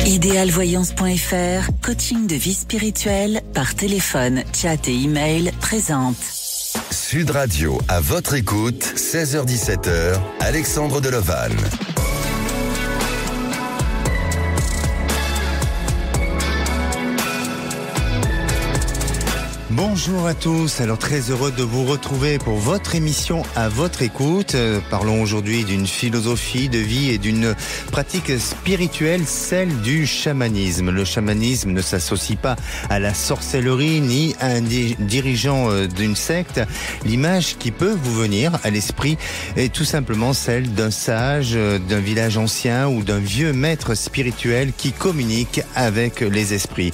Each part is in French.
Idéalvoyance.fr, coaching de vie spirituelle par téléphone, chat et email présente. Sud Radio, à votre écoute, 16h-17h, Alexandre Delevanne. Bonjour à tous, alors très heureux de vous retrouver pour votre émission à votre écoute. Parlons aujourd'hui d'une philosophie de vie et d'une pratique spirituelle, celle du chamanisme. Le chamanisme ne s'associe pas à la sorcellerie ni à un dirigeant d'une secte. L'image qui peut vous venir à l'esprit est tout simplement celle d'un sage, d'un village ancien ou d'un vieux maître spirituel qui communique avec les esprits.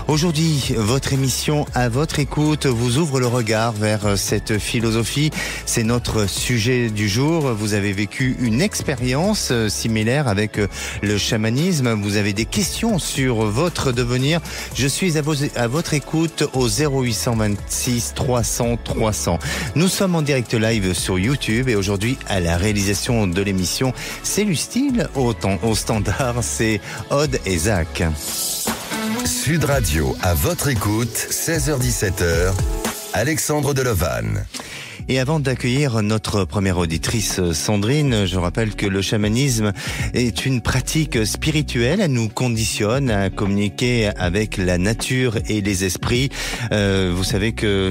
Aujourd'hui, votre émission à votre écoute vous ouvre le regard vers cette philosophie. C'est notre sujet du jour. Vous avez vécu une expérience similaire avec le chamanisme. Vous avez des questions sur votre devenir. Je suis à votre écoute au 0826 300 300. Nous sommes en direct live sur YouTube et aujourd'hui à la réalisation de l'émission, c'est Lucille au standard, c'est Aude et Zach. Sud Radio, à votre écoute, 16h-17h, Alexandre Delevanne. Et avant d'accueillir notre première auditrice Sandrine, je rappelle que le chamanisme est une pratique spirituelle. Elle nous conditionne à communiquer avec la nature et les esprits. Vous savez que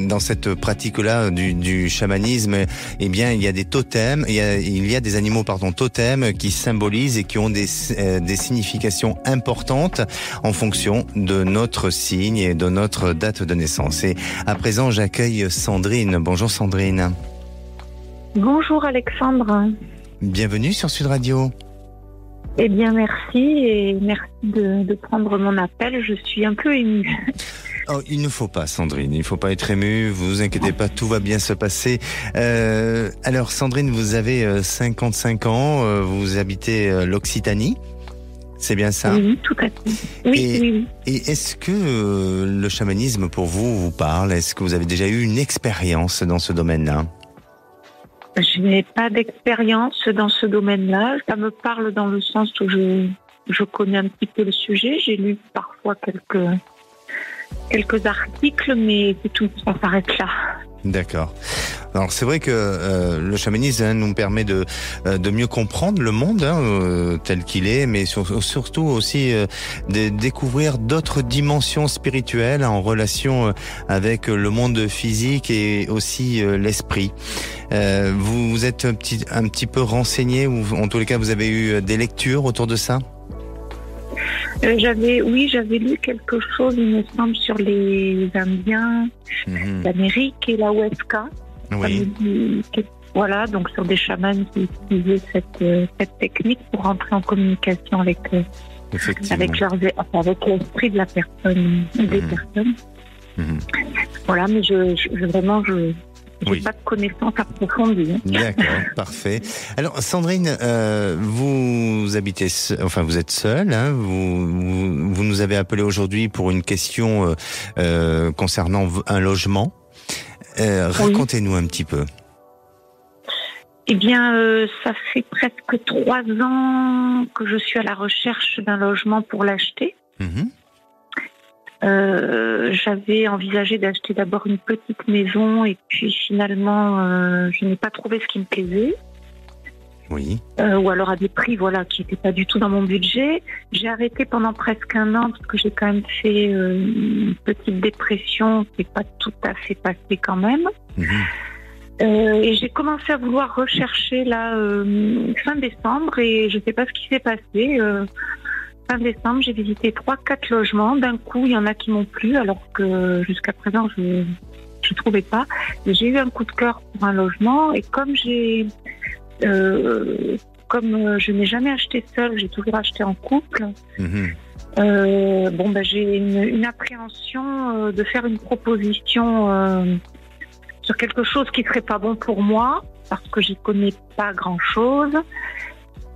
dans cette pratique-là du chamanisme, eh bien, il y a des totems, il y a des animaux, totems qui symbolisent et qui ont des significations importantes en fonction de notre signe et de notre date de naissance. Et à présent, j'accueille Sandrine. Bonjour Sandrine. Bonjour Alexandre. Bienvenue sur Sud Radio. Eh bien merci et merci de prendre mon appel. Je suis un peu émue. Oh, il ne faut pas Sandrine, il ne faut pas être émue, vous inquiétez pas, tout va bien se passer. Alors Sandrine, vous avez 55 ans, vous habitez l'Occitanie. C'est bien ça? Oui, tout à fait. Oui. Et est-ce que le chamanisme pour vous parle? Est-ce que vous avez déjà eu une expérience dans ce domaine-là? Je n'ai pas d'expérience dans ce domaine-là. Ça me parle dans le sens où je connais un petit peu le sujet. J'ai lu parfois quelques articles, mais c'est tout, ça s'arrête là. D'accord. Alors c'est vrai que le chamanisme nous permet de mieux comprendre le monde tel qu'il est, mais surtout aussi de découvrir d'autres dimensions spirituelles en relation avec le monde physique et aussi l'esprit. Vous êtes un petit peu renseigné, ou en tous les cas vous avez eu des lectures autour de ça? J'avais lu quelque chose, il me semble, sur les Indiens d'Amérique et la Huasca. Oui. Voilà, donc sur des chamans qui utilisaient cette technique pour rentrer en communication avec l'esprit de la personne, des personnes. Voilà, mais je n'ai pas de connaissances approfondies. D'accord, parfait. Alors Sandrine, vous habitez, vous êtes seule. Vous nous avez appelé aujourd'hui pour une question concernant un logement. Racontez-nous un petit peu. Eh bien, ça fait presque 3 ans que je suis à la recherche d'un logement pour l'acheter. J'avais envisagé d'acheter d'abord une petite maison et puis finalement je n'ai pas trouvé ce qui me plaisait. Oui. Ou alors à des prix qui n'étaient pas du tout dans mon budget. J'ai arrêté pendant presque 1 an parce que j'ai quand même fait une petite dépression qui n'est pas tout à fait passée quand même. Et j'ai commencé à vouloir rechercher fin décembre et je ne sais pas ce qui s'est passé. Fin décembre, j'ai visité 3-4 logements. D'un coup, il y en a qui m'ont plu, alors que jusqu'à présent, je ne trouvais pas. Et j'ai eu un coup de cœur pour un logement. Et comme je n'ai jamais acheté seule, j'ai toujours acheté en couple. J'ai une appréhension de faire une proposition sur quelque chose qui ne serait pas bon pour moi, parce que j'y connais pas grand-chose.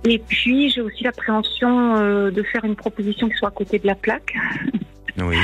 Et puis, j'ai aussi l'appréhension de faire une proposition qui soit à côté de la plaque. Oui.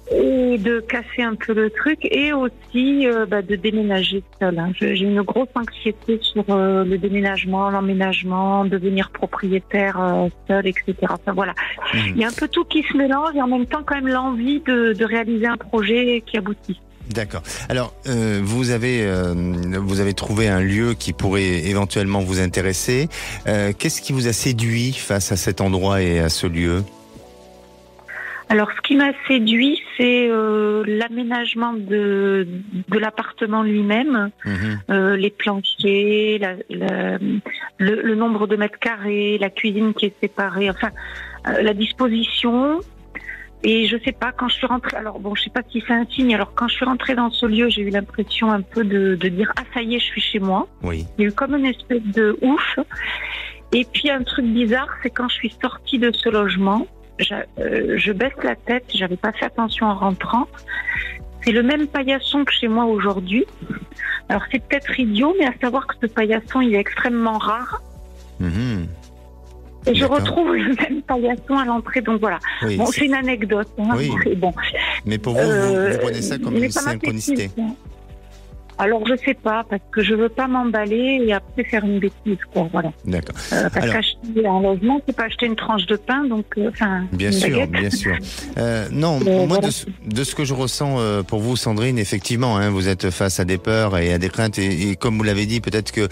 Et de casser un peu le truc et aussi de déménager seule. Hein. J'ai une grosse anxiété sur le déménagement, l'emménagement, devenir propriétaire seule, etc. Enfin voilà, il y a un peu tout qui se mélange et en même temps quand même l'envie de réaliser un projet qui aboutit. D'accord. Alors, vous avez trouvé un lieu qui pourrait éventuellement vous intéresser. Qu'est-ce qui vous a séduit face à cet endroit et à ce lieu ? Alors, ce qui m'a séduit, c'est l'aménagement de l'appartement lui-même, les planchers, le nombre de mètres carrés, la cuisine qui est séparée, enfin, la disposition. Et je sais pas, quand je suis rentrée, alors bon, je sais pas si c'est un signe, alors quand je suis rentrée dans ce lieu, j'ai eu l'impression un peu de dire, ah ça y est, je suis chez moi. Oui. Il y a eu comme une espèce de ouf. Et puis un truc bizarre, c'est quand je suis sortie de ce logement, je baisse la tête, j'avais pas fait attention en rentrant. C'est le même paillasson que chez moi aujourd'hui. Alors c'est peut-être idiot, mais à savoir que ce paillasson, il est extrêmement rare. Et je retrouve le même paillasson à l'entrée, donc voilà. Oui, c'est une anecdote. Hein, oui. Bon. Mais pour vous, vous prenez ça comme une synchronicité. Alors je sais pas, parce que je veux pas m'emballer et après faire une bêtise, quoi. Voilà. D'accord. Parce qu'acheter un logement, c'est pas acheter une tranche de pain, donc bien sûr, bien sûr. Non, moi voilà. de ce que je ressens pour vous, Sandrine, effectivement, hein, vous êtes face à des peurs et à des craintes, et comme vous l'avez dit, peut-être que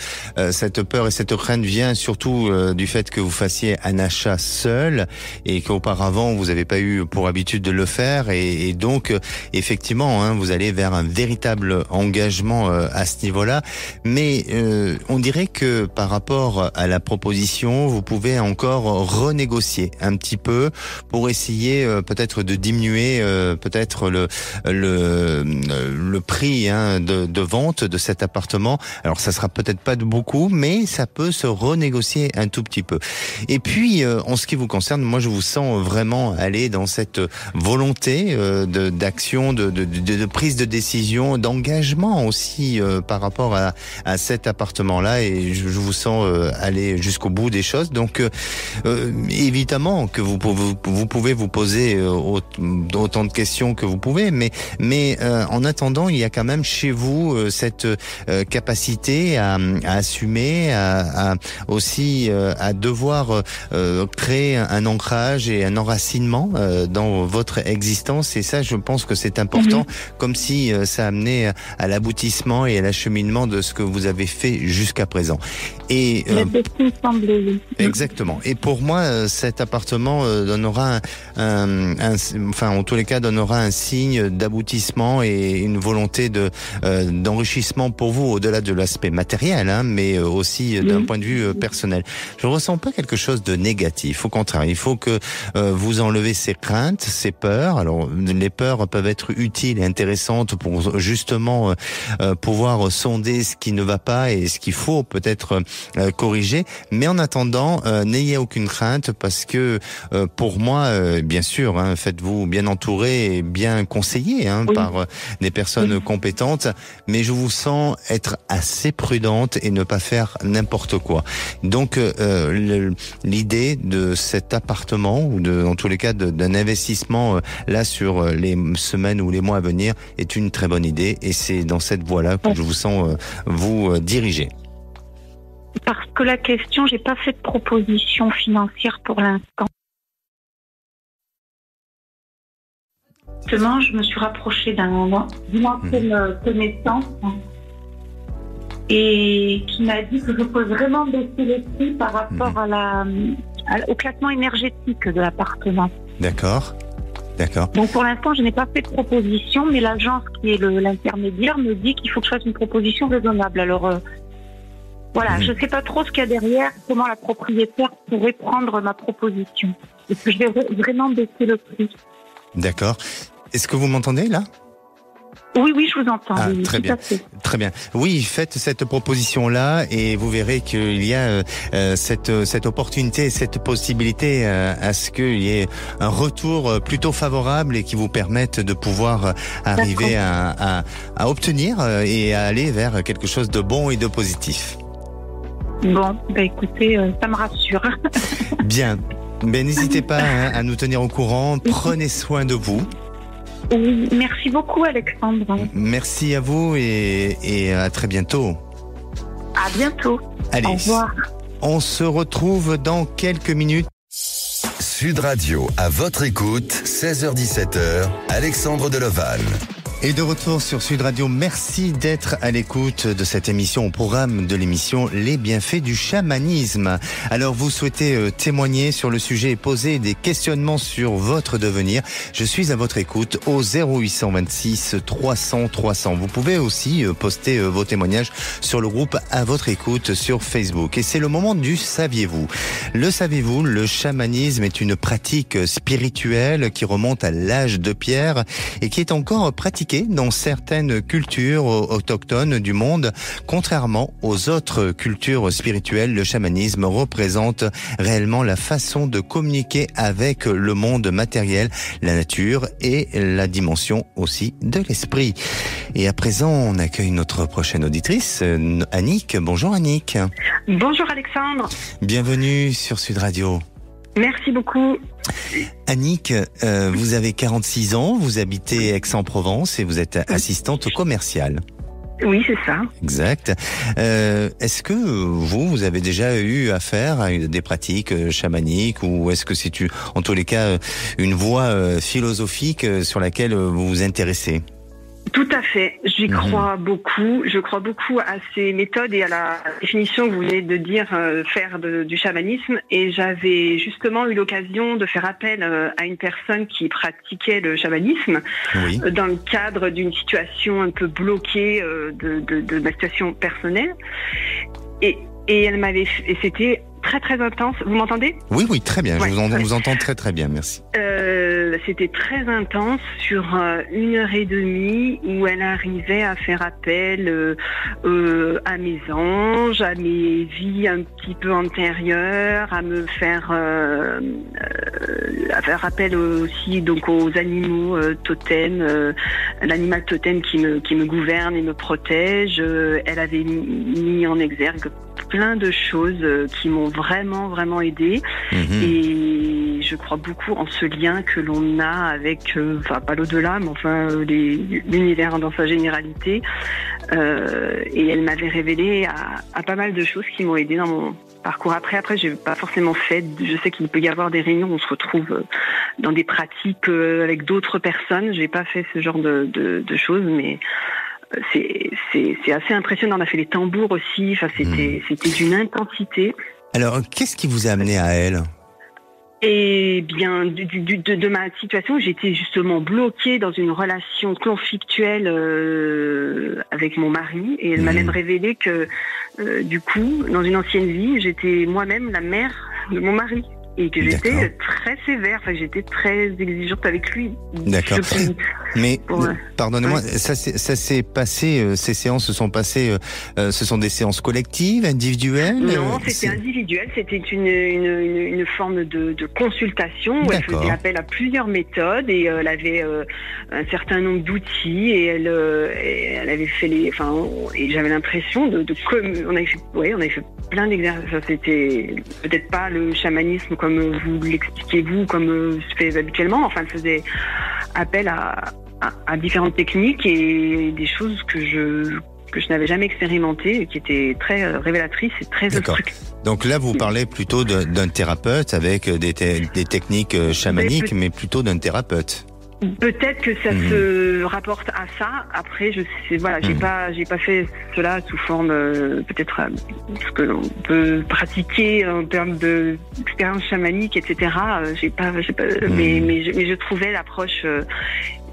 cette peur et cette crainte vient surtout du fait que vous fassiez un achat seul et qu'auparavant vous n'avez pas eu pour habitude de le faire, et donc effectivement, hein, vous allez vers un véritable engagement à ce niveau-là, mais on dirait que par rapport à la proposition, vous pouvez encore renégocier un petit peu pour essayer peut-être de diminuer peut-être le prix de vente de cet appartement. Alors ça sera peut-être pas de beaucoup, mais ça peut se renégocier un tout petit peu. Et puis en ce qui vous concerne, moi je vous sens vraiment aller dans cette volonté d'action, de prise de décision, d'engagement aussi par rapport à cet appartement-là, et je vous sens aller jusqu'au bout des choses. Donc évidemment que vous pouvez vous poser autant de questions que vous pouvez, mais en attendant, il y a quand même chez vous cette capacité à assumer, aussi à devoir créer un ancrage et un enracinement dans votre existence, et ça je pense que c'est important, comme si ça amenait à l'aboutissement et à l'acheminement de ce que vous avez fait jusqu'à présent. Et exactement. Et pour moi, cet appartement donnera en tous les cas, donnera un signe d'aboutissement et une volonté d'enrichissement pour vous, au-delà de l'aspect matériel, hein, mais aussi d'un point de vue personnel. Je ressens pas quelque chose de négatif. Au contraire, il faut que vous enlevez ces craintes, ces peurs. Alors, les peurs peuvent être utiles et intéressantes pour justement pouvoir sonder ce qui ne va pas et ce qu'il faut peut-être corriger. Mais en attendant, n'ayez aucune crainte, parce que pour moi, bien sûr, hein, faites-vous bien entourer et bien conseiller par des personnes compétentes, mais je vous sens être assez prudente et ne pas faire n'importe quoi. Donc l'idée de cet appartement, ou en tous les cas d'un investissement là sur les semaines ou les mois à venir, est une très bonne idée, et c'est dans cette voie-là que je vous sens vous diriger. Parce que la question, j'ai pas fait de proposition financière pour l'instant. Justement, je me suis rapprochée d'une ancienne connaissance et qui m'a dit que je peux vraiment baisser les prix par rapport au classement énergétique de l'appartement. D'accord. Donc pour l'instant, je n'ai pas fait de proposition, mais l'agence qui est l'intermédiaire me dit qu'il faut que je fasse une proposition raisonnable. Alors voilà, je ne sais pas trop ce qu'il y a derrière, comment la propriétaire pourrait prendre ma proposition. Est-ce que je vais vraiment baisser le prix? D'accord. Est-ce que vous m'entendez là? Oui, je vous entends. Ah, oui, très bien, très bien. Oui, faites cette proposition-là et vous verrez qu'il y a cette opportunité, cette possibilité à ce qu'il y ait un retour plutôt favorable et qui vous permette de pouvoir arriver à obtenir et à aller vers quelque chose de bon et de positif. Bon, écoutez, ça me rassure. Bien. Mais n'hésitez pas à nous tenir au courant. Prenez soin de vous. Oui, merci beaucoup Alexandre. Merci à vous et à très bientôt. À bientôt. Allez, au revoir. On se retrouve dans quelques minutes. Sud Radio, à votre écoute, 16h-17h, Alexandre Deleval. Et de retour sur Sud Radio, merci d'être à l'écoute de cette émission, au programme de l'émission Les bienfaits du chamanisme. Alors vous souhaitez témoigner sur le sujet et poser des questionnements sur votre devenir. Je suis à votre écoute au 0826 300 300. Vous pouvez aussi poster vos témoignages sur le groupe À votre écoute sur Facebook. Et c'est le moment du saviez-vous. Le saviez-vous, le chamanisme est une pratique spirituelle qui remonte à l'âge de pierre et qui est encore pratiquée dans certaines cultures autochtones du monde. Contrairement aux autres cultures spirituelles, le chamanisme représente réellement la façon de communiquer avec le monde matériel, la nature et la dimension aussi de l'esprit. Et à présent, on accueille notre prochaine auditrice, Annick. Bonjour Annick. Bonjour Alexandre. Bienvenue sur Sud Radio. Merci beaucoup. Annick, vous avez 46 ans, vous habitez Aix-en-Provence et vous êtes assistante commerciale. Oui, c'est ça. Exact. Est-ce que vous avez déjà eu affaire à des pratiques chamaniques ou est-ce que c'est en tous les cas une voie philosophique sur laquelle vous vous intéressez ? Tout à fait. J'y crois beaucoup. Je crois beaucoup à ces méthodes et à la définition que vous venez de dire, faire du chamanisme. Et j'avais justement eu l'occasion de faire appel à une personne qui pratiquait le chamanisme dans le cadre d'une situation un peu bloquée de ma situation personnelle. Et elle m'avait... Et c'était très très intense. Vous m'entendez ? Oui, très bien. Ouais, je vous entends très très bien, merci. C'était très intense sur 1h30 où elle arrivait à faire appel à mes anges, à mes vies un petit peu antérieures, à me faire appel aussi donc aux animaux totems, l'animal totem qui me gouverne et me protège. Elle avait mis en exergue plein de choses qui m'ont vraiment vraiment aidée et je crois beaucoup en ce lien que l'on a avec pas l'au-delà mais enfin l'univers dans sa généralité et elle m'avait révélé à pas mal de choses qui m'ont aidée dans mon parcours. Après j'ai pas forcément fait, je sais qu'il peut y avoir des réunions où on se retrouve dans des pratiques avec d'autres personnes, j'ai pas fait ce genre de choses mais c'est assez impressionnant. On a fait les tambours aussi. Enfin, c'était d'une intensité. Alors, qu'est-ce qui vous a amené à elle ? Eh bien, de ma situation, j'étais justement bloquée dans une relation conflictuelle avec mon mari. Et elle m'a même révélé que, du coup, dans une ancienne vie, j'étais moi-même la mère de mon mari. Et que j'étais très sévère, enfin j'étais très exigeante avec lui. D'accord. Mais pardonnez-moi, ça s'est passé, ces séances se sont passées, ce sont des séances collectives, individuelles ? Non, c'était individuel, c'était une forme de consultation où elle faisait appel à plusieurs méthodes et elle avait un certain nombre d'outils et elle avait fait et j'avais l'impression on avait fait plein d'exercices. C'était peut-être pas le chamanisme comme vous l'expliquez vous, comme se fait habituellement. Enfin, elle faisait appel à différentes techniques et des choses que je n'avais jamais expérimentées et qui étaient très révélatrices et très instructives. Donc là, vous parlez plutôt d'un thérapeute avec des techniques chamaniques, mais plutôt d'un thérapeute. Peut-être que ça se rapporte à ça. Après, je sais, j'ai pas fait cela sous forme peut-être ce que l'on peut pratiquer en termes d'expérience chamanique, etc. Mais je trouvais l'approche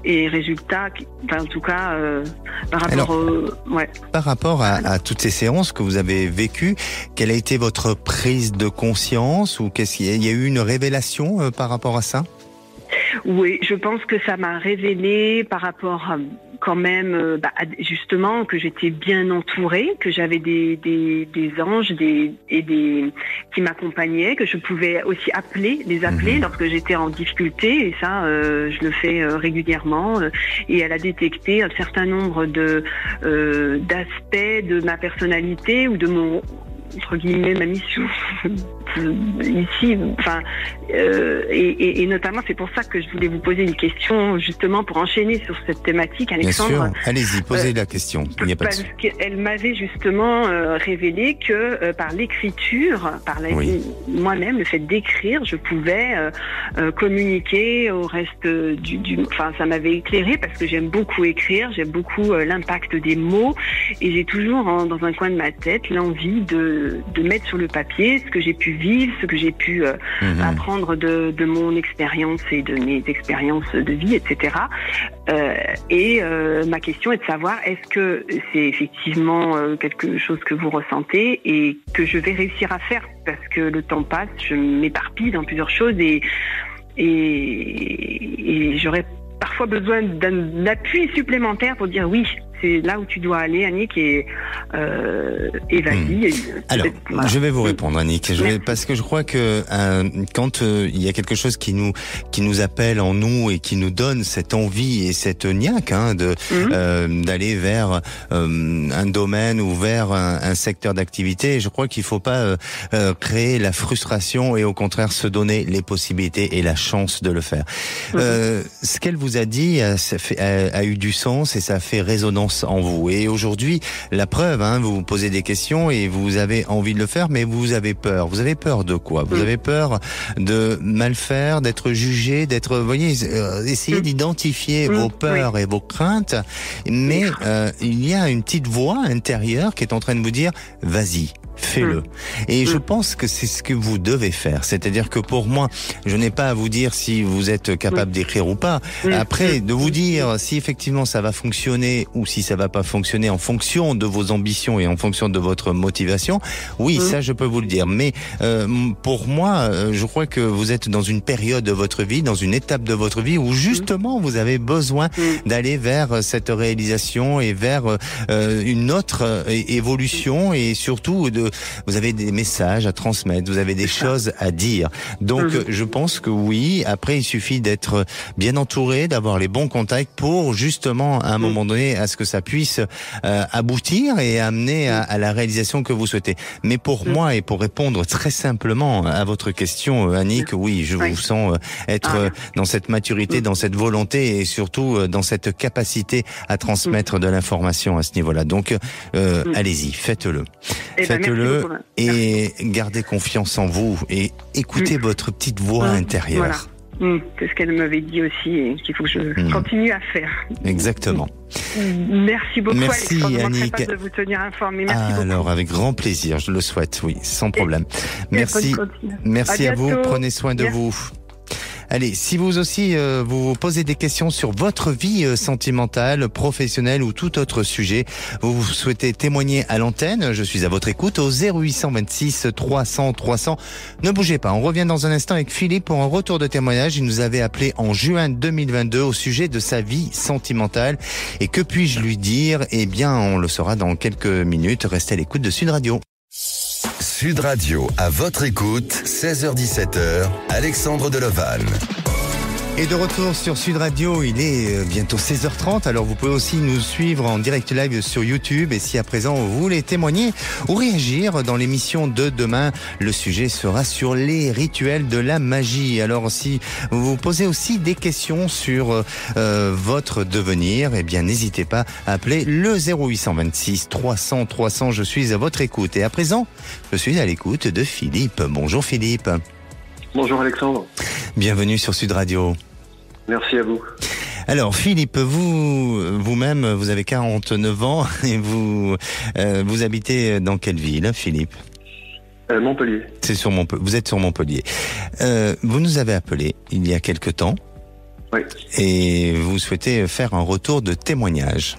et résultats, en tout cas, par rapport à toutes ces séances que vous avez vécues, quelle a été votre prise de conscience ou il y a eu une révélation par rapport à ça ? Oui, je pense que ça m'a révélé par rapport à, quand même, justement, que j'étais bien entourée, que j'avais des anges qui m'accompagnaient, que je pouvais aussi les appeler lorsque j'étais en difficulté, et ça, je le fais régulièrement. Et elle a détecté un certain nombre d'aspects de ma personnalité ou de mon, entre guillemets, ma mission. ici, et notamment c'est pour ça que je voulais vous poser une question justement pour enchaîner sur cette thématique, Alexandre. Bien sûr, allez-y, posez la question. Il n'y a pas parce qu'elle m'avait justement révélé que par l'écriture, moi-même, le fait d'écrire, je pouvais communiquer au reste ça m'avait éclairé parce que j'aime beaucoup écrire, j'aime beaucoup l'impact des mots et j'ai toujours dans un coin de ma tête l'envie de mettre sur le papier ce que j'ai pu vivre, ce que j'ai pu apprendre de mon expérience et de mes expériences de vie, etc. Ma question est de savoir, est-ce que c'est effectivement quelque chose que vous ressentez et que je vais réussir à faire, parce que le temps passe, je m'éparpille dans plusieurs choses et j'aurais parfois besoin d'un appui supplémentaire pour dire oui, c'est là où tu dois aller, Annick, et vas-y. Alors, je vais vous répondre, Annick, parce que je crois que quand il y a quelque chose qui nous appelle en nous et qui nous donne cette envie et cette niaque d'aller vers un domaine ou vers un secteur d'activité, je crois qu'il faut pas créer la frustration et au contraire se donner les possibilités et la chance de le faire. Ce qu'elle vous a dit a eu du sens et ça fait résonance en vous. Et aujourd'hui, la preuve, vous vous posez des questions et vous avez envie de le faire, mais vous avez peur. Vous avez peur de quoi? Vous avez peur de mal faire, d'être jugé, essayez d'identifier vos peurs et vos craintes, mais il y a une petite voix intérieure qui est en train de vous dire, vas-y. Fais-le. Et je pense que c'est ce que vous devez faire. C'est-à-dire que pour moi, je n'ai pas à vous dire si vous êtes capable d'écrire ou pas. Après, de vous dire si effectivement ça va fonctionner ou si ça va pas fonctionner en fonction de vos ambitions et en fonction de votre motivation, oui, ça je peux vous le dire. Mais pour moi, je crois que vous êtes dans une période de votre vie, dans une étape de votre vie où justement vous avez besoin d'aller vers cette réalisation et vers une autre évolution et surtout vous avez des messages à transmettre, vous avez des choses à dire. Donc, je pense que oui, après, il suffit d'être bien entouré, d'avoir les bons contacts pour justement, à un moment donné, à ce que ça puisse aboutir et amener à la réalisation que vous souhaitez. Mais pour moi, et pour répondre très simplement à votre question, Annick, oui, je vous sens être dans cette maturité, dans cette volonté et surtout dans cette capacité à transmettre de l'information à ce niveau-là. Donc, allez-y, faites-le. Faites-le et gardez confiance en vous et écoutez votre petite voix intérieure. Voilà. C'est ce qu'elle m'avait dit aussi et qu'il faut que je continue à faire. Exactement. Merci beaucoup, merci, Alexandre. Je ne Annick. manquerai pas de vous tenir informé. Merci beaucoup. Alors, avec grand plaisir, je le souhaite, oui, sans problème. Merci à vous, prenez soin de vous. Allez, si vous aussi vous posez des questions sur votre vie sentimentale, professionnelle ou tout autre sujet, vous souhaitez témoigner à l'antenne, je suis à votre écoute au 0826 300 300. Ne bougez pas, on revient dans un instant avec Philippe pour un retour de témoignage. Il nous avait appelé en juin 2022 au sujet de sa vie sentimentale. Et que puis-je lui dire? Eh bien, on le saura dans quelques minutes. Restez à l'écoute de Sud Radio. Sud Radio, à votre écoute, 16h-17h, Alexandre Delevanne. Et de retour sur Sud Radio, il est bientôt 16h30, alors vous pouvez aussi nous suivre en direct live sur YouTube et si à présent vous voulez témoigner ou réagir dans l'émission de demain, le sujet sera sur les rituels de la magie. Alors si vous vous posez aussi des questions sur votre devenir, eh bien n'hésitez pas à appeler le 0826 300 300, je suis à votre écoute. Et à présent, je suis à l'écoute de Philippe. Bonjour Philippe. Bonjour Alexandre. Bienvenue sur Sud Radio. Merci à vous. Alors Philippe, vous-même, vous avez 49 ans et vous habitez dans quelle ville, Philippe? Montpellier. Vous êtes sur Montpellier. Vous nous avez appelé il y a quelque temps. Oui. Et vous souhaitez faire un retour de témoignage.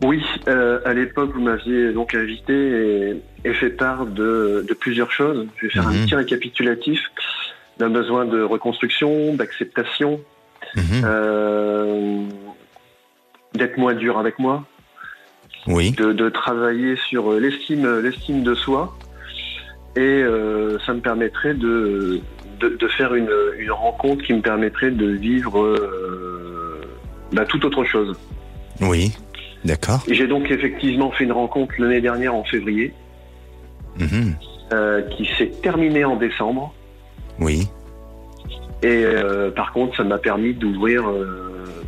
Oui, à l'époque, vous m'aviez donc invité et fait part de plusieurs choses. Je vais faire un petit récapitulatif d'un besoin de reconstruction, d'acceptation, d'être moins dur avec moi, de travailler sur l'estime de soi, et ça me permettrait de faire une rencontre qui me permettrait de vivre toute autre chose. Oui. D'accord. J'ai donc effectivement fait une rencontre l'année dernière en février. qui s'est terminée en décembre. Oui. Et par contre, ça m'a permis d'ouvrir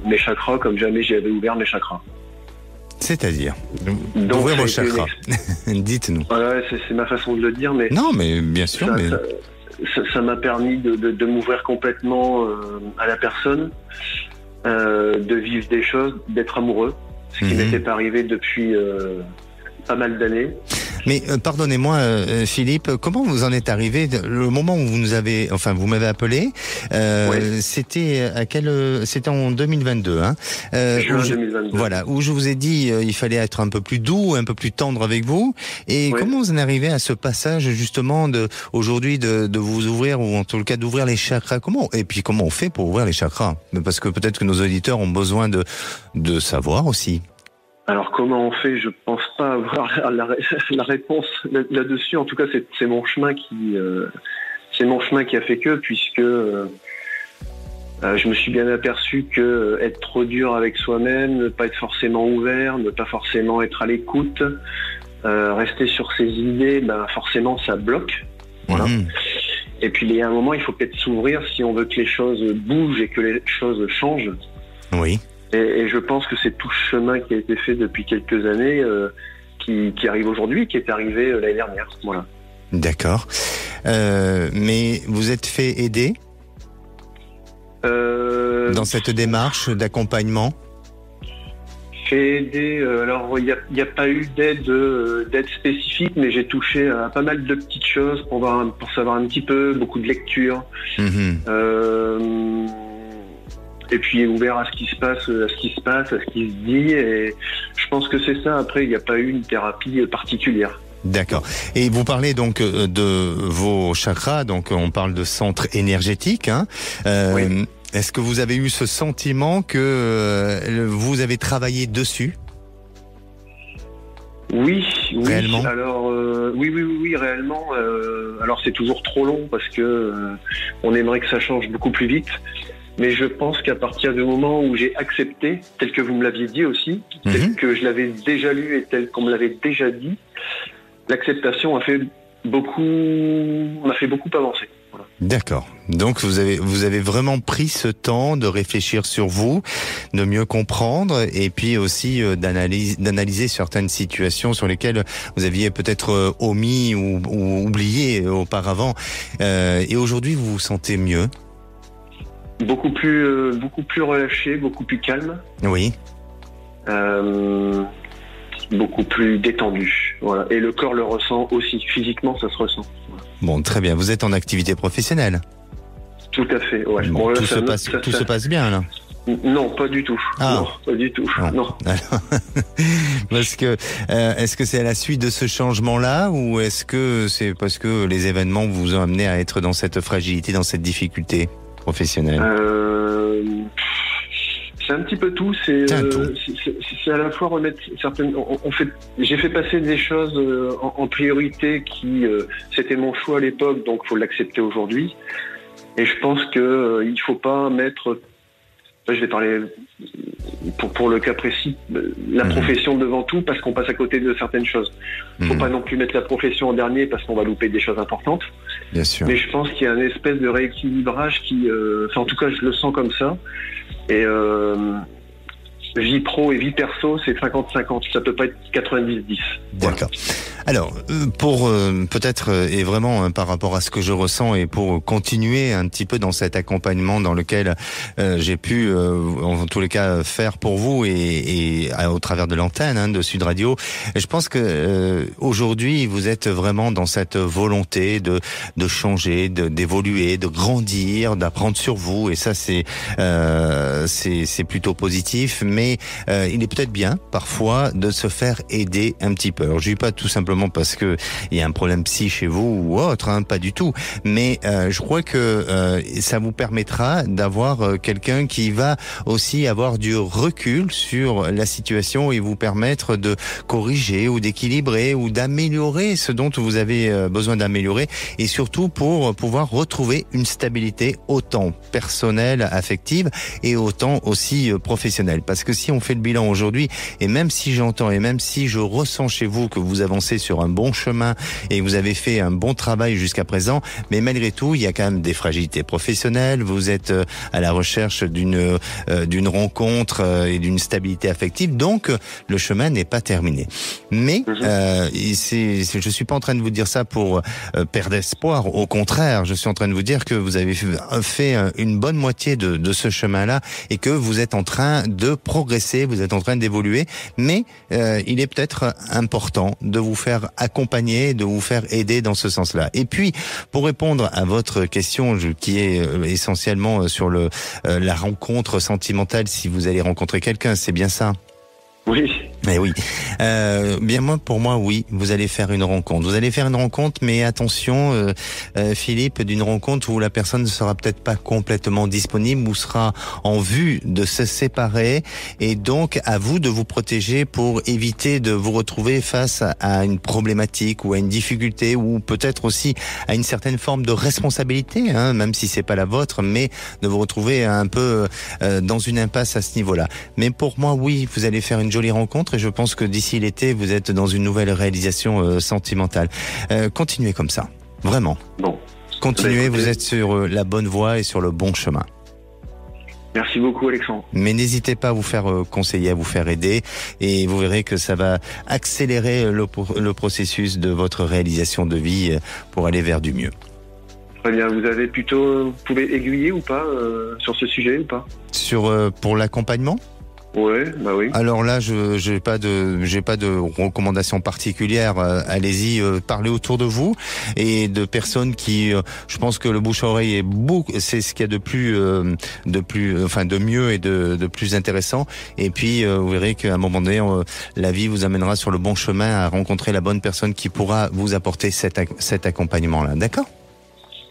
mes chakras comme jamais j'avais ouvert mes chakras. C'est-à-dire d'ouvrir vos chakras. Dites-nous. Voilà, c'est ma façon de le dire, mais non, mais bien sûr. Ça m'a permis de m'ouvrir complètement à la personne, de vivre des choses, d'être amoureux, ce qui n'était pas arrivé depuis pas mal d'années. Mais pardonnez-moi, Philippe, comment vous en êtes arrivé? Le moment où vous m'avez appelé, oui. C'était c'était en 2022, hein. Juin 2022. Voilà, où je vous ai dit il fallait être un peu plus doux, un peu plus tendre avec vous. Et oui. Comment vous en arrivez à ce passage justement aujourd'hui de vous ouvrir, ou en tout cas d'ouvrir les chakras? Comment on fait pour ouvrir les chakras? Parce que peut-être que nos auditeurs ont besoin de savoir aussi. Alors comment on fait? Je pense pas avoir la réponse là-dessus. En tout cas, c'est mon chemin qui a fait que, puisque je me suis bien aperçu que être trop dur avec soi-même, ne pas être forcément ouvert, ne pas forcément être à l'écoute, rester sur ses idées, forcément ça bloque. Voilà. Et puis il y a un moment, il faut peut-être s'ouvrir si on veut que les choses bougent et que les choses changent. Oui. Et je pense que c'est tout ce chemin qui a été fait depuis quelques années qui arrive aujourd'hui, qui est arrivé l'année dernière. Voilà. D'accord. Mais vous êtes fait aider dans cette démarche d'accompagnement? Fait aider, alors il n'y a pas eu d'aide spécifique, mais j'ai touché à pas mal de petites choses pour savoir un petit peu, beaucoup de lectures. Et puis ouvert à ce qui se passe, à ce qui se dit, et je pense que c'est ça. Après, il n'y a pas eu une thérapie particulière. D'accord. Et vous parlez donc de vos chakras, donc on parle de centres énergétiques, hein. Oui. Est-ce que vous avez eu ce sentiment que vous avez travaillé dessus? Oui. Réellement? Alors oui, réellement. Alors c'est toujours trop long parce que on aimerait que ça change beaucoup plus vite. Mais je pense qu'à partir du moment où j'ai accepté, tel que vous me l'aviez dit aussi, tel que je l'avais déjà lu et tel qu'on me l'avait déjà dit, l'acceptation m'a fait beaucoup avancer. Voilà. D'accord. Donc vous avez vraiment pris ce temps de réfléchir sur vous, de mieux comprendre, et puis aussi d'analyser certaines situations sur lesquelles vous aviez peut-être omis ou oublié auparavant. Et aujourd'hui, vous vous sentez mieux? Beaucoup plus relâché, beaucoup plus calme. Oui. Beaucoup plus détendu. Voilà. Et le corps le ressent aussi. Physiquement, ça se ressent. Voilà. Bon, très bien. Vous êtes en activité professionnelle? Tout à fait, ouais. Bon, tout se passe bien, là? Non, pas du tout. Ah. Non, pas du tout. Non. Alors, parce que, est-ce que c'est à la suite de ce changement-là, ou est-ce que c'est parce que les événements vous ont amené à être dans cette fragilité, dans cette difficulté professionnelle? C'est un petit peu tout. C'est à la fois remettre certaines. J'ai fait passer des choses en priorité qui c'était mon choix à l'époque, donc faut l'accepter aujourd'hui. Et je pense que il faut pas mettre. Je vais parler pour le cas précis, la profession devant tout, parce qu'on passe à côté de certaines choses. Faut pas non plus mettre la profession en dernier parce qu'on va louper des choses importantes. Bien sûr. Mais je pense qu'il y a une espèce de rééquilibrage qui, en tout cas, je le sens comme ça. Et vie pro et vie perso, c'est 50-50. Ça peut pas être 90-10. D'accord. Alors, pour peut-être, et vraiment par rapport à ce que je ressens, et pour continuer un petit peu dans cet accompagnement dans lequel j'ai pu, en tous les cas, faire pour vous et au travers de l'antenne de Sud Radio, je pense que aujourd'hui, vous êtes vraiment dans cette volonté de changer, d'évoluer, de grandir, d'apprendre sur vous, et ça c'est plutôt positif. Mais il est peut-être bien parfois de se faire aider un petit peu. Alors, je dis pas tout simplement parce que il y a un problème psy chez vous ou autre, pas du tout. Mais je crois que ça vous permettra d'avoir quelqu'un qui va aussi avoir du recul sur la situation et vous permettre de corriger ou d'équilibrer ou d'améliorer ce dont vous avez besoin d'améliorer, et surtout pour pouvoir retrouver une stabilité autant personnelle, affective, et autant aussi professionnelle. Parce que si on fait le bilan aujourd'hui, et même si j'entends et même si je ressens chez vous que vous avancez sur un bon chemin et vous avez fait un bon travail jusqu'à présent. Mais malgré tout, il y a quand même des fragilités professionnelles. Vous êtes à la recherche d'une rencontre et d'une stabilité affective. Donc, le chemin n'est pas terminé. Mais je suis pas en train de vous dire ça pour perdre espoir. Au contraire, je suis en train de vous dire que vous avez fait une bonne moitié de ce chemin-là et que vous êtes en train de progresser, vous êtes en train d'évoluer. Mais il est peut-être important de vous faire accompagner, de vous faire aider dans ce sens-là. Et puis, pour répondre à votre question qui est essentiellement sur la rencontre sentimentale, si vous allez rencontrer quelqu'un, c'est bien ça? Oui. Mais oui. Pour moi, oui, vous allez faire une rencontre. Vous allez faire une rencontre, mais attention, Philippe, d'une rencontre où la personne ne sera peut-être pas complètement disponible ou sera en vue de se séparer. Et donc, à vous de vous protéger pour éviter de vous retrouver face à une problématique ou à une difficulté ou peut-être aussi à une certaine forme de responsabilité, même si c'est pas la vôtre, mais de vous retrouver un peu dans une impasse à ce niveau-là. Mais pour moi, oui, vous allez faire une jolie rencontre et je pense que d'ici l'été, vous êtes dans une nouvelle réalisation sentimentale. Continuez comme ça, vraiment. Bon. Continuez, vous êtes sur la bonne voie et sur le bon chemin. Merci beaucoup, Alexandre. Mais n'hésitez pas à vous faire conseiller, à vous faire aider et vous verrez que ça va accélérer le processus de votre réalisation de vie pour aller vers du mieux. Très bien, vous pouvez aiguiller ou pas sur ce sujet ou pas? Pour l'accompagnement? Ouais, bah oui. Alors là, j'ai pas de recommandations particulières. Allez-y, parlez autour de vous et de personnes qui, je pense que le bouche à oreille c'est ce qu'il y a de mieux et de plus intéressant. Et puis, vous verrez qu'à un moment donné, la vie vous amènera sur le bon chemin à rencontrer la bonne personne qui pourra vous apporter cet accompagnement-là. D'accord?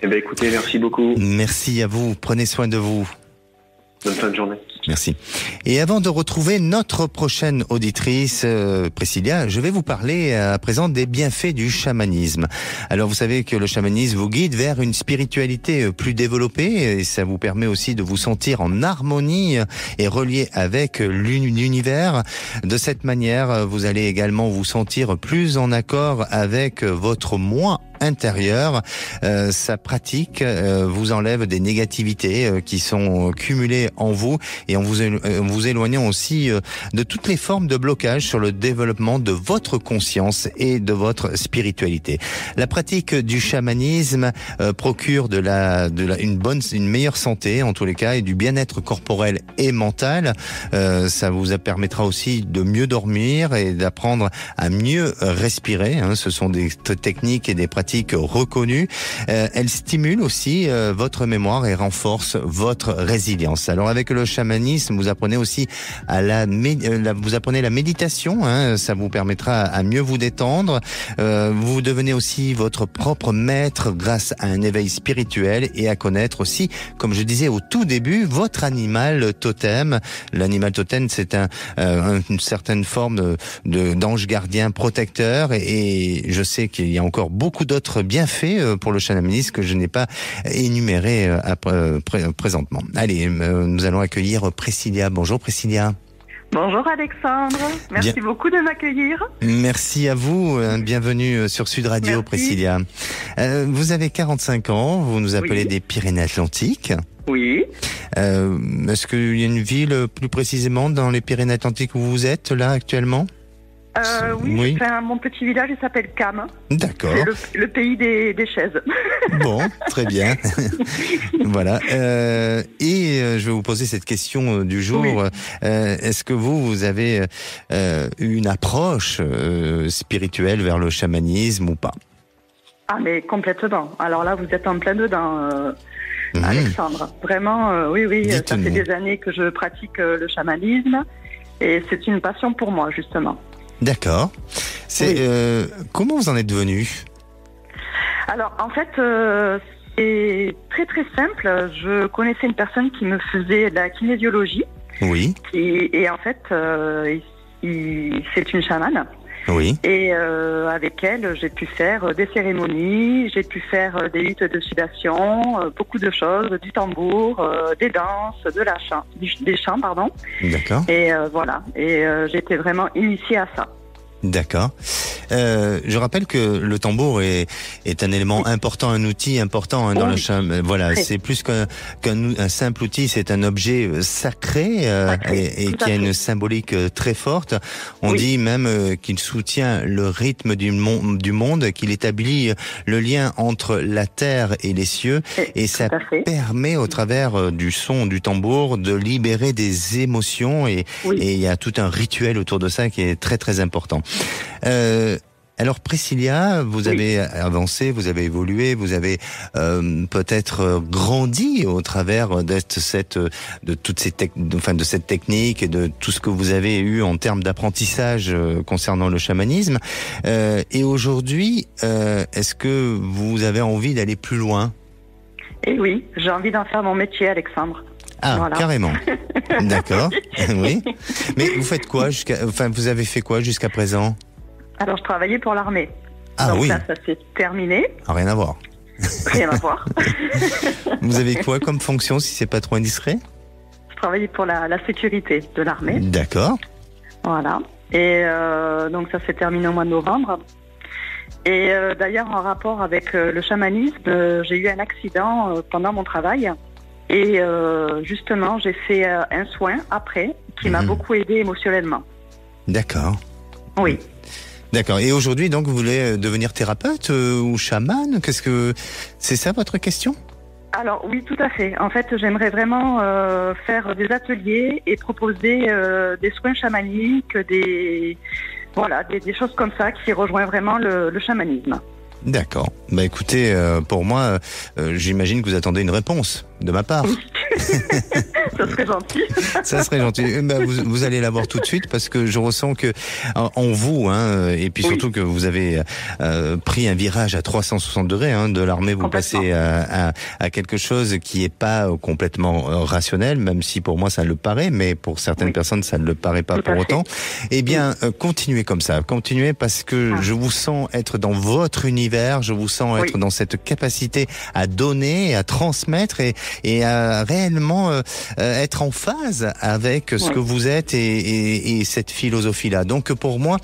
Eh ben, écoutez, merci beaucoup. Merci à vous. Prenez soin de vous. Bonne fin de journée. Merci. Et avant de retrouver notre prochaine auditrice, Priscilla, je vais vous parler à présent des bienfaits du chamanisme. Alors vous savez que le chamanisme vous guide vers une spiritualité plus développée et ça vous permet aussi de vous sentir en harmonie et relié avec l'univers. De cette manière, vous allez également vous sentir plus en accord avec votre moi intérieur. Sa pratique vous enlève des négativités qui sont cumulées en vous et en vous éloignant aussi de toutes les formes de blocage sur le développement de votre conscience et de votre spiritualité. La pratique du chamanisme procure une meilleure santé en tous les cas et du bien-être corporel et mental. Ça vous permettra aussi de mieux dormir et d'apprendre à mieux respirer. Ce sont des techniques et des pratiques reconnues. Elles stimulent aussi votre mémoire et renforcent votre résilience. Alors avec le chamanisme, vous apprenez aussi vous apprenez la méditation, ça vous permettra à mieux vous détendre. Vous devenez aussi votre propre maître grâce à un éveil spirituel et à connaître aussi, comme je disais au tout début, votre animal totem. L'animal totem, c'est une certaine forme d'ange gardien protecteur et je sais qu'il y a encore beaucoup d'autres bienfaits pour le chamanisme que je n'ai pas énumérés présentement. Allez, nous allons accueillir Priscilla. Bonjour Priscilla. Bonjour Alexandre, merci beaucoup de m'accueillir. Merci à vous, bienvenue sur Sud Radio. Merci. Priscilla. Vous avez 45 ans, vous nous appelez des Pyrénées-Atlantiques. Oui. Est-ce qu'il y a une ville plus précisément dans les Pyrénées-Atlantiques où vous êtes là actuellement? Oui. Mon petit village, il s'appelle Cam. D'accord. C'est le pays des chaises. Bon, très bien. Voilà. Et je vais vous poser cette question du jour. Oui. Est-ce que vous avez une approche spirituelle vers le chamanisme ou pas? Ah, mais complètement. Alors là, vous êtes en plein dedans, Alexandre. Vraiment, oui. Ça fait des années que je pratique le chamanisme et c'est une passion pour moi, justement. D'accord. Comment vous en êtes venu? Alors, en fait, c'est très très simple. Je connaissais une personne qui me faisait de la kinésiologie. Oui. Et en fait, c'est une chamane. Oui. Et avec elle, j'ai pu faire des cérémonies, j'ai pu faire des rites de sudation, beaucoup de choses, du tambour, des danses, des chants, pardon. D'accord. Et voilà. Et j'étais vraiment initiée à ça. D'accord. Je rappelle que le tambour est un élément important, un outil important dans le chaman. Voilà, c'est plus qu'un simple outil, c'est un objet sacré et qui a une symbolique très forte. On dit même qu'il soutient le rythme du monde, qu'il établit le lien entre la terre et les cieux, et ça permet au travers du son du tambour de libérer des émotions, et il y a tout un rituel autour de ça qui est très très important. Alors Priscilla, vous avez avancé, vous avez évolué, vous avez peut-être grandi au travers de cette technique et de tout ce que vous avez eu en termes d'apprentissage concernant le chamanisme. Et aujourd'hui, est-ce que vous avez envie d'aller plus loin ? Eh oui, j'ai envie d'en faire mon métier, Alexandre. Ah, voilà. Carrément. D'accord. Oui. Mais vous faites quoi vous avez fait quoi jusqu'à présent ? Alors, je travaillais pour l'armée. Ah donc oui. Là, ça s'est terminé. Ah, rien à voir. Rien à voir. Vous avez quoi comme fonction, si c'est pas trop indiscret ? Je travaillais pour la sécurité de l'armée. D'accord. Voilà. Et donc, ça s'est terminé au mois de novembre. Et d'ailleurs, en rapport avec le chamanisme, j'ai eu un accident pendant mon travail. Et justement, j'ai fait un soin après qui m'a beaucoup aidé émotionnellement. D'accord. Oui. D'accord. Et aujourd'hui, donc, vous voulez devenir thérapeute ou chaman ? C'est ça votre question ? Alors oui, tout à fait. En fait, j'aimerais vraiment faire des ateliers et proposer des soins chamaniques, des choses comme ça qui rejoignent vraiment le chamanisme. D'accord. Bah écoutez, pour moi, j'imagine que vous attendez une réponse de ma part. Ça serait gentil. Ça serait gentil. Vous allez l'avoir tout de suite, parce que je ressens que en vous, et puis surtout que vous avez pris un virage à 360 degrés de l'armée, vous passez à quelque chose qui est pas complètement rationnel, même si pour moi ça le paraît, mais pour certaines personnes ça ne le paraît pas pour autant. Eh bien, continuez comme ça, continuez, parce que je vous sens être dans votre univers, je vous sens être dans cette capacité à donner, à transmettre et à réellement être en phase avec ce que vous êtes et cette philosophie-là. Donc pour moi,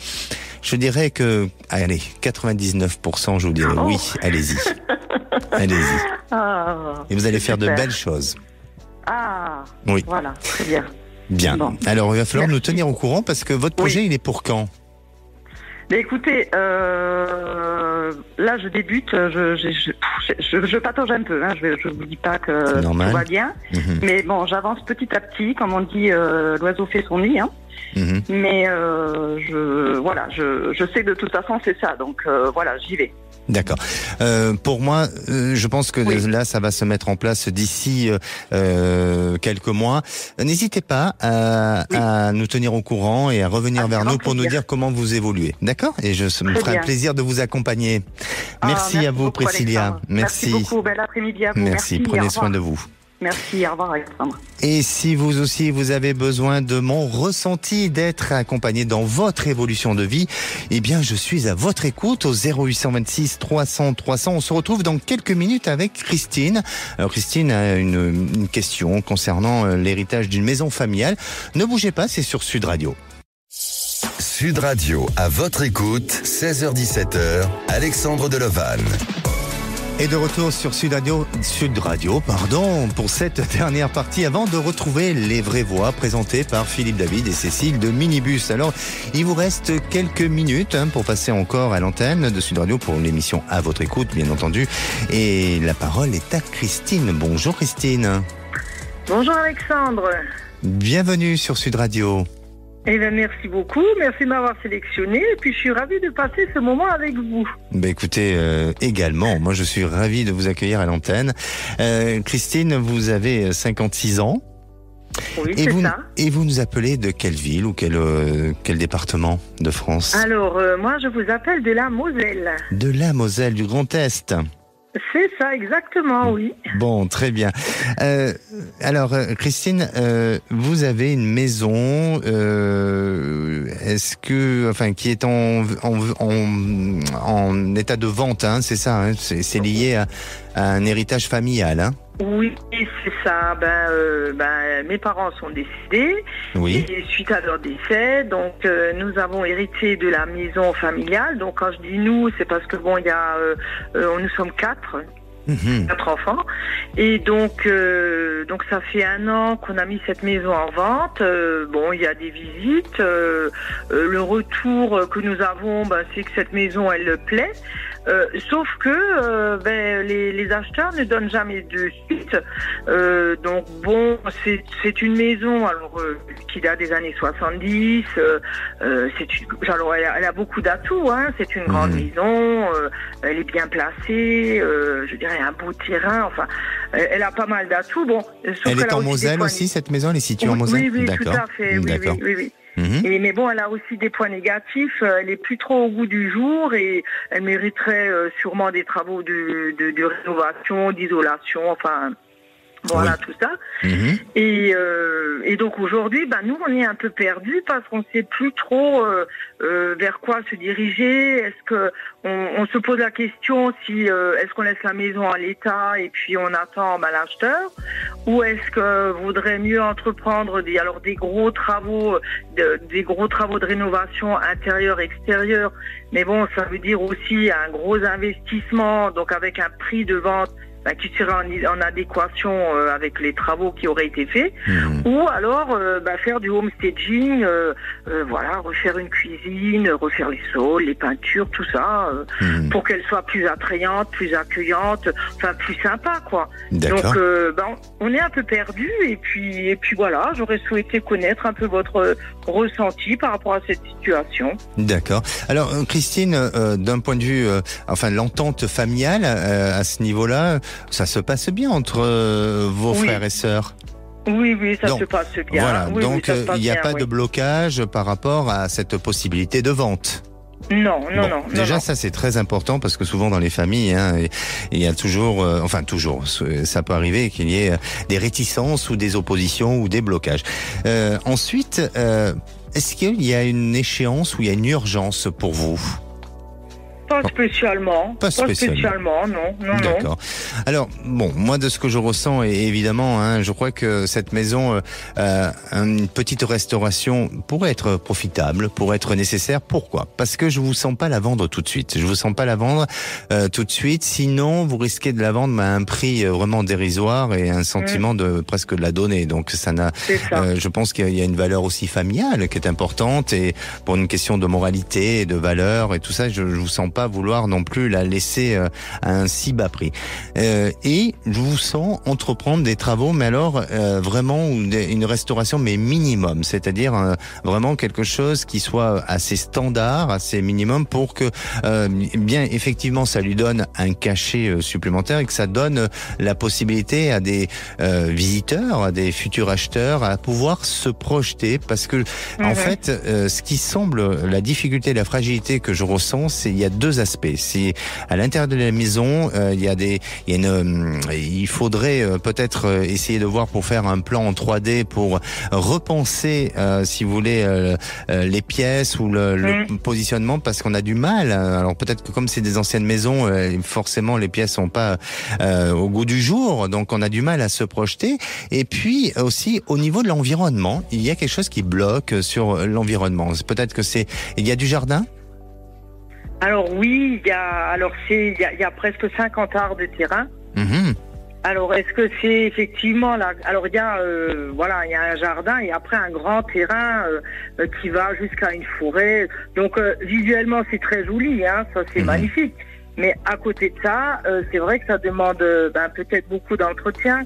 je dirais que, allez, 99%, je vous dirais oui, allez-y. Allez-y. Et vous allez faire de belles choses. Ah, oui. Voilà, très bien. Bien. Bon. Alors, il va falloir nous tenir au courant, parce que votre projet, il est pour quand ? Mais écoutez, là je débute, je patauge un peu, je vous dis pas que tout va bien, mais bon, j'avance petit à petit, comme on dit, l'oiseau fait son nid, mais je sais que de toute façon c'est ça, donc voilà, j'y vais. D'accord. Pour moi, je pense que là, ça va se mettre en place d'ici quelques mois. N'hésitez pas à nous tenir au courant et à revenir vers nous pour nous dire comment vous évoluez. D'accord ? Et je me ferai un plaisir de vous accompagner. Merci à vous, Priscilla. Merci beaucoup. Bel après-midi à vous. Merci. Prenez soin de vous. Merci, au revoir Alexandre. Et si vous aussi vous avez besoin de mon ressenti, d'être accompagné dans votre évolution de vie, eh bien je suis à votre écoute au 0826 300 300. On se retrouve dans quelques minutes avec Christine. Alors Christine a une question concernant l'héritage d'une maison familiale. Ne bougez pas, c'est sur Sud Radio. Sud Radio, à votre écoute, 16h-17h, Alexandre Delevanne. Et de retour sur Sud Radio, pour cette dernière partie, avant de retrouver les vraies voix présentées par Philippe David et Cécile de Minibus. Alors, il vous reste quelques minutes pour passer encore à l'antenne de Sud Radio pour l'émission À votre écoute, bien entendu. Et la parole est à Christine. Bonjour Christine. Bonjour Alexandre. Bienvenue sur Sud Radio. Eh bien, merci beaucoup, merci de m'avoir sélectionné, et puis je suis ravie de passer ce moment avec vous. Écoutez, également, moi je suis ravi de vous accueillir à l'antenne. Christine, vous avez 56 ans. Oui, c'est ça. Et vous nous appelez de quelle ville ou quel département de France ? Alors, moi je vous appelle de la Moselle. De la Moselle, du Grand Est. C'est ça, exactement, oui. Bon, très bien. Alors, Christine, vous avez une maison, qui est en état de vente, c'est ça, c'est lié à un héritage familial, Oui, c'est ça. Mes parents sont décédés. Oui. Et suite à leur décès, donc nous avons hérité de la maison familiale. Donc quand je dis nous, c'est parce que il y a, nous sommes 4. 4 enfants. Et donc ça fait 1 an qu'on a mis cette maison en vente. Il y a des visites. Le retour que nous avons, c'est que cette maison, elle plaît. Sauf que les acheteurs ne donnent jamais de suite. C'est une maison qui date des années 70. Elle a beaucoup d'atouts. Hein. C'est une grande maison. Elle est bien placée. Je dirais un beau terrain. Enfin, elle a pas mal d'atouts. Elle est en Moselle aussi, cette maison. Elle est située en Moselle. Oui, d'accord. Tout à fait. Oui. Mais elle a aussi des points négatifs. Elle est plus trop au goût du jour et elle mériterait sûrement des travaux de rénovation, d'isolation, tout ça. Et donc aujourd'hui, nous on est un peu perdus parce qu'on ne sait plus trop vers quoi se diriger. Est-ce que on se pose la question si est-ce qu'on laisse la maison à l'état et puis on attend l'acheteur, ou est-ce que vaudrait mieux entreprendre des gros travaux de rénovation intérieure extérieure. Mais ça veut dire aussi un gros investissement, donc avec un prix de vente qui serait en adéquation avec les travaux qui auraient été faits, ou alors faire du homestaging, refaire une cuisine, refaire les sols, les peintures, tout ça, pour qu'elle soit plus attrayante, plus accueillante, plus sympa, quoi. D'accord. Donc, on est un peu perdu, et puis voilà, j'aurais souhaité connaître un peu votre ressenti par rapport à cette situation. D'accord. Alors, Christine, d'un point de vue, l'entente familiale, à ce niveau-là, ça se passe bien entre vos frères et sœurs? Oui, ça se passe bien. Voilà, donc il n'y a pas de blocage par rapport à cette possibilité de vente? Non. Déjà, ça c'est très important parce que souvent dans les familles, il y a toujours, ça peut arriver qu'il y ait des réticences ou des oppositions ou des blocages. Ensuite, est-ce qu'il y a une échéance ou il y a une urgence pour vous? Pas spécialement. Pas spécialement, non. D'accord. Alors, moi, de ce que je ressens, et évidemment, je crois que cette maison, une petite restauration pourrait être profitable, pourrait être nécessaire. Pourquoi? Parce que je vous sens pas la vendre tout de suite. Je vous sens pas la vendre tout de suite. Sinon, vous risquez de la vendre à un prix vraiment dérisoire et un sentiment de presque de la donner. Donc, ça n'a. Je pense qu'il y a une valeur aussi familiale qui est importante, et pour une question de moralité et de valeur et tout ça, je vous sens pas vouloir non plus la laisser à un si bas prix. Et je vous sens entreprendre des travaux, mais alors vraiment une restauration, mais minimum, c'est-à-dire vraiment quelque chose qui soit assez standard, assez minimum, pour que bien effectivement ça lui donne un cachet supplémentaire et que ça donne la possibilité à des visiteurs, à des futurs acheteurs, à pouvoir se projeter, parce que en fait, ce qui semble la difficulté, la fragilité que je ressens, c'est il y a 2 aspects. C'est à l'intérieur de la maison, il faudrait peut-être essayer de voir pour faire un plan en 3D pour repenser, si vous voulez, les pièces ou le positionnement, parce qu'on a du mal. Alors peut-être que comme c'est des anciennes maisons, forcément les pièces sont pas au goût du jour, donc on a du mal à se projeter. Et puis aussi au niveau de l'environnement, il y a quelque chose qui bloque sur l'environnement. Peut-être que il y a du jardin. Alors oui, il y a presque 50 arts de terrain. Alors est-ce que c'est effectivement là? Alors il y a un jardin et après un grand terrain qui va jusqu'à une forêt. Donc visuellement c'est très joli, ça c'est magnifique. Mais à côté de ça, c'est vrai que ça demande peut-être beaucoup d'entretien.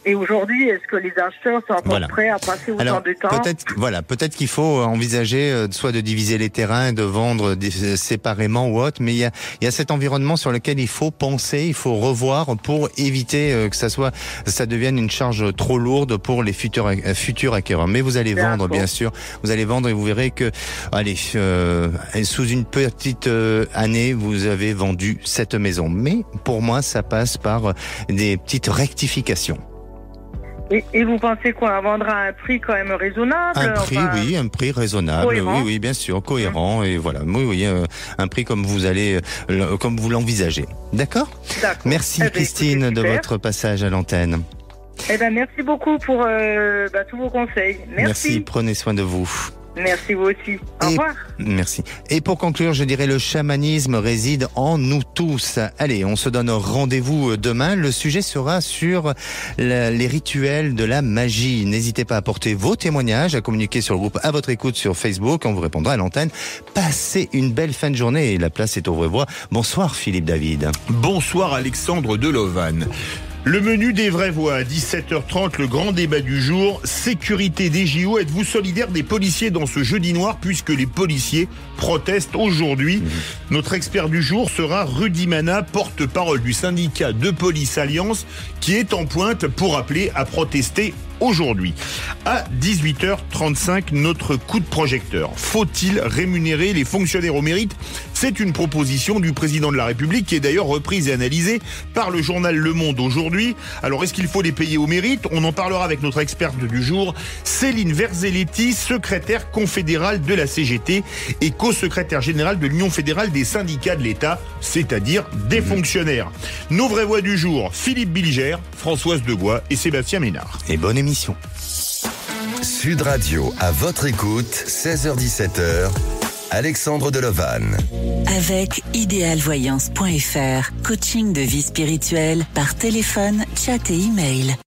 Et aujourd'hui, est-ce que les acheteurs sont encore prêts à passer autant de temps? Peut-être qu'il faut envisager soit de diviser les terrains, de vendre séparément ou autre, mais il y a cet environnement sur lequel il faut penser, il faut revoir pour éviter que ça devienne une charge trop lourde pour les futurs acquéreurs. Mais vous allez vendre, bien sûr. Vous allez vendre et vous verrez que, sous une petite année, vous avez vendu cette maison. Mais pour moi, ça passe par des petites rectifications. Et vous pensez qu'on vendra à un prix quand même raisonnable? Un prix raisonnable. Cohérent. Oui, bien sûr, cohérent. Et voilà, un prix comme vous l'envisagez. D'accord. Merci Christine de votre passage à l'antenne. Merci beaucoup pour tous vos conseils. Merci. Prenez soin de vous. Merci vous aussi. Au revoir. Merci. Et pour conclure, je dirais le chamanisme réside en nous tous. Allez, on se donne rendez-vous demain. Le sujet sera sur les rituels de la magie. N'hésitez pas à apporter vos témoignages, à communiquer sur le groupe À Votre Écoute sur Facebook. On vous répondra à l'antenne. Passez une belle fin de journée. La place est aux vraies voix. Bonsoir Philippe David. Bonsoir Alexandre Delovan. Le menu des vraies voix à 17h30, le grand débat du jour, sécurité des JO. Êtes-vous solidaire des policiers dans ce jeudi noir puisque les policiers protestent aujourd'hui? Notre expert du jour sera Rudy Mana, porte-parole du syndicat de police Alliance, qui est en pointe pour appeler à protester aujourd'hui. À 18h35, notre coup de projecteur. Faut-il rémunérer les fonctionnaires au mérite? C'est une proposition du président de la République qui est d'ailleurs reprise et analysée par le journal Le Monde aujourd'hui. Alors, est-ce qu'il faut les payer au mérite? On en parlera avec notre experte du jour, Céline Verzelletti, secrétaire confédérale de la CGT et co-secrétaire générale de l'Union fédérale des syndicats de l'État, c'est-à-dire des fonctionnaires. Nos vraies voix du jour, Philippe Bilger, Françoise Degois et Sébastien Ménard. Et bonne émission. Sud Radio, à votre écoute, 16h-17h, Alexandre Delovan. Avec idéalvoyance.fr, coaching de vie spirituelle par téléphone, chat et email.